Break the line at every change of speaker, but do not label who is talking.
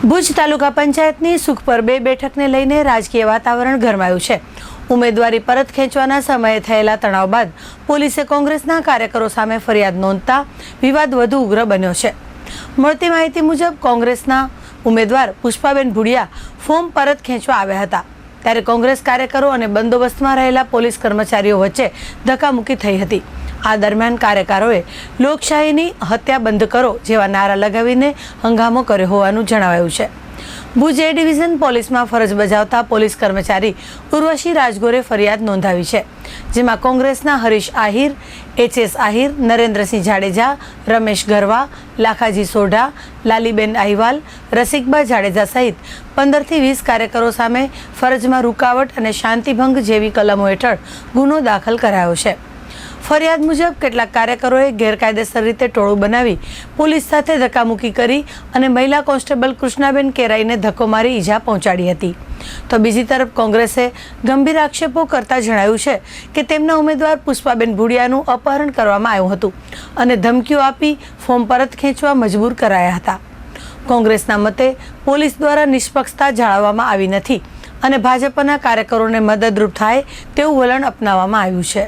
ભુજ તાલુકા પંચાયતની સુખપર 2 બેઠકને લઈને રાજકીય વાતાવરણ ગરમાયું છે। ઉમેદવારી પરત ખેંચવાના સમયે થયેલા તણાવ બાદ પોલીસે કોંગ્રેસના કાર્યકરો સામે ફરિયાદ નોંધતા વિવાદ વધુ ઉગ્ર બન્યો છે। મળતી માહિતી મુજબ કોંગ્રેસના ઉમેદવાર પુષ્પાબેન ભુડિયા ફોર્મ પરત ખેંચવા આવ્યા હતા, ત્યારે કોંગ્રેસ કાર્યકરો અને બંદોબસ્તમાં રહેલા પોલીસ કર્મચારીઓ વચ્ચે ધક્કામુક્કી થઈ હતી। આ દરમિયાન કાર્યકરોએ લોકશાહીની હત્યા બંધ કરો જેવા નારા લગાવીને હંગામો કર્યો હોવાનું જણાવાયું છે। ભુજ એ ડિવિઝન પોલીસમાં ફરજ બજાવતા પોલીસ કર્મચારી ઉર્વશી રાજગોરે ફરિયાદ નોંધાવી છે, જેમાં કોંગ્રેસના હરીશ આહિર, એચ.એસ. આહિર, નરેન્દ્રસિંહ જાડેજા, રમેશ ગરવા, લાખાજી સોઢા, લાલીબેન અહીવાલ, રસિકબા જાડેજા સહિત 15 થી 20 કાર્યકરો સામે ફરજમાં રૂકાવટ અને શાંતિભંગ જેવી કલમો હેઠળ ગુનો દાખલ કરાયો છે। ફરિયાદ મુજબ કેટલાક કાર્યકરોએ ગેરકાયદેસર રીતે ટોળું બનાવી પોલીસ સાથે ધક્કામુક્કી કરી અને મહિલા કોન્સ્ટેબલ કૃષ્ણાબેન કેરાઈને ધક્કો મારી ઈજા પહોંચાડી હતી। તો બીજી તરફ કોંગ્રેસે ગંભીર આક્ષેપો કરતા જણાવ્યું છે કે તેમના ઉમેદવાર પુષ્પાબેન ભુડિયાનું અપહરણ કરવામાં આવ્યું હતું અને ધમકીઓ આપી ફોર્મ પરત ખેંચવા મજબૂર કરાયા હતા। કોંગ્રેસના મતે પોલીસ દ્વારા નિષ્પક્ષતા જાળવવામાં આવી નથી અને ભાજપના કાર્યકરોને મદદરૂપ થાય તેવું વલણ અપનાવવામાં આવ્યું છે।